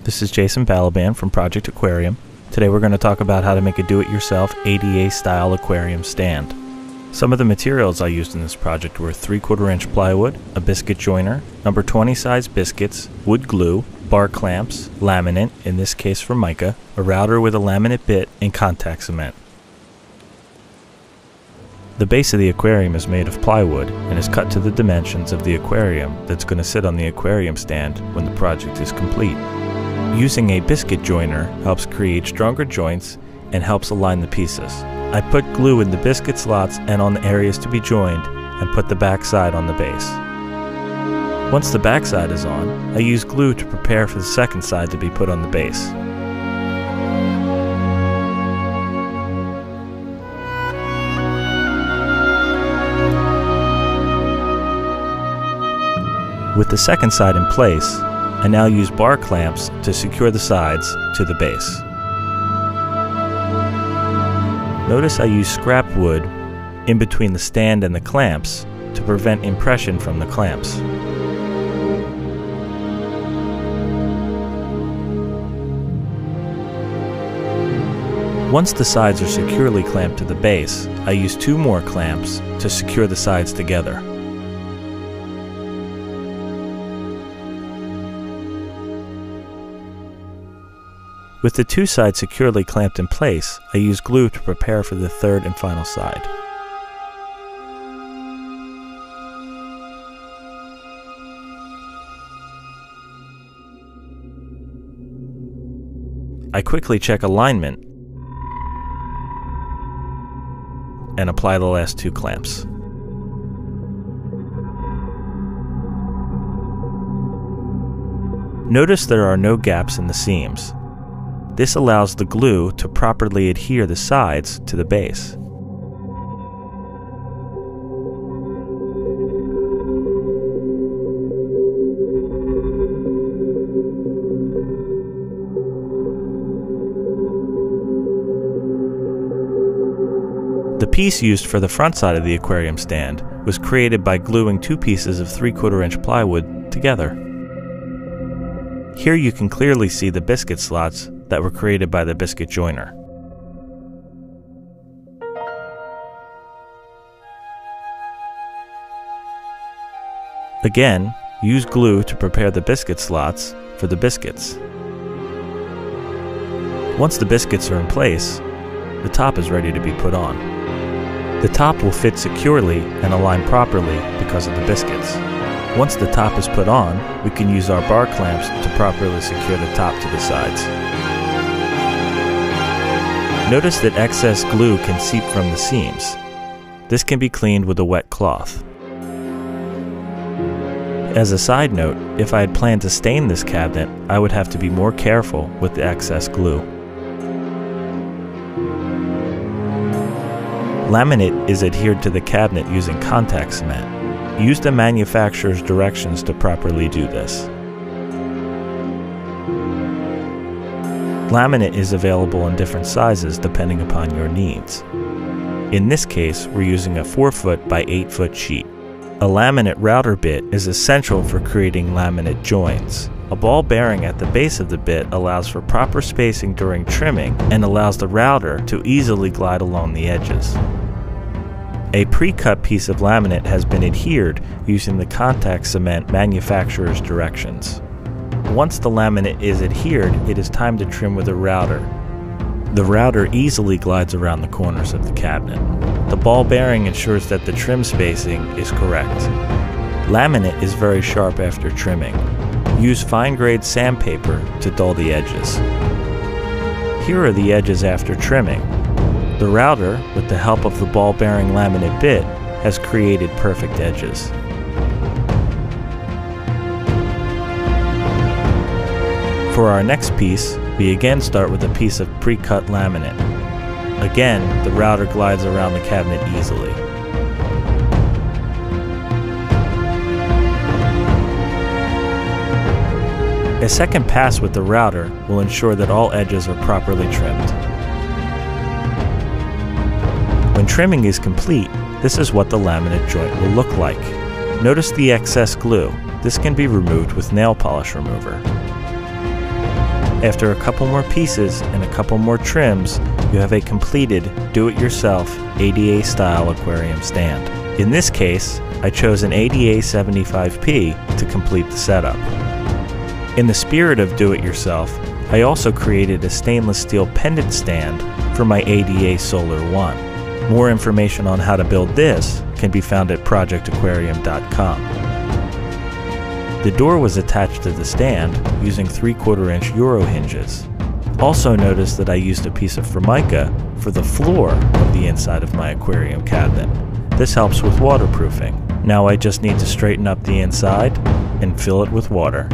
This is Jason Balaban from Project Aquarium. Today we're going to talk about how to make a do-it-yourself ADA style aquarium stand. Some of the materials I used in this project were 3/4 inch plywood, a biscuit joiner, number 20 size biscuits, wood glue, bar clamps, laminate, in this case for mica, a router with a laminate bit, and contact cement. The base of the aquarium is made of plywood and is cut to the dimensions of the aquarium that's going to sit on the aquarium stand when the project is complete. Using a biscuit joiner helps create stronger joints and helps align the pieces. I put glue in the biscuit slots and on the areas to be joined and put the back side on the base. Once the back side is on, I use glue to prepare for the second side to be put on the base. With the second side in place, I now use bar clamps to secure the sides to the base. Notice I use scrap wood in between the stand and the clamps to prevent impression from the clamps. Once the sides are securely clamped to the base, I use 2 more clamps to secure the sides together. With the 2 sides securely clamped in place, I use glue to prepare for the third and final side. I quickly check alignment and apply the last 2 clamps. Notice there are no gaps in the seams. This allows the glue to properly adhere the sides to the base. The piece used for the front side of the aquarium stand was created by gluing 2 pieces of 3/4 inch plywood together. Here you can clearly see the biscuit slots that were created by the biscuit joiner. Again, use glue to prepare the biscuit slots for the biscuits. Once the biscuits are in place, the top is ready to be put on. The top will fit securely and align properly because of the biscuits. Once the top is put on, we can use our bar clamps to properly secure the top to the sides. Notice that excess glue can seep from the seams. This can be cleaned with a wet cloth. As a side note, if I had planned to stain this cabinet, I would have to be more careful with the excess glue. Laminate is adhered to the cabinet using contact cement. Use the manufacturer's directions to properly do this. Laminate is available in different sizes depending upon your needs. In this case, we're using a 4 foot by 8 foot sheet. A laminate router bit is essential for creating laminate joints. A ball bearing at the base of the bit allows for proper spacing during trimming and allows the router to easily glide along the edges. A pre-cut piece of laminate has been adhered using the contact cement manufacturer's directions. Once the laminate is adhered, it is time to trim with a router. The router easily glides around the corners of the cabinet. The ball bearing ensures that the trim spacing is correct. Laminate is very sharp after trimming. Use fine-grade sandpaper to dull the edges. Here are the edges after trimming. The router, with the help of the ball bearing laminate bit, has created perfect edges. For our next piece, we again start with a piece of pre-cut laminate. Again, the router glides around the cabinet easily. A second pass with the router will ensure that all edges are properly trimmed. When trimming is complete, this is what the laminate joint will look like. Notice the excess glue. This can be removed with nail polish remover. After a couple more pieces and a couple more trims, you have a completed do-it-yourself ADA style aquarium stand. In this case, I chose an ADA 75P to complete the setup. In the spirit of do-it-yourself, I also created a stainless steel pendant stand for my ADA Solar One. More information on how to build this can be found at projectaquarium.com. The door was attached to the stand using 3/4 inch Euro hinges. Also notice that I used a piece of Formica for the floor of the inside of my aquarium cabinet. This helps with waterproofing. Now I just need to straighten up the inside and fill it with water.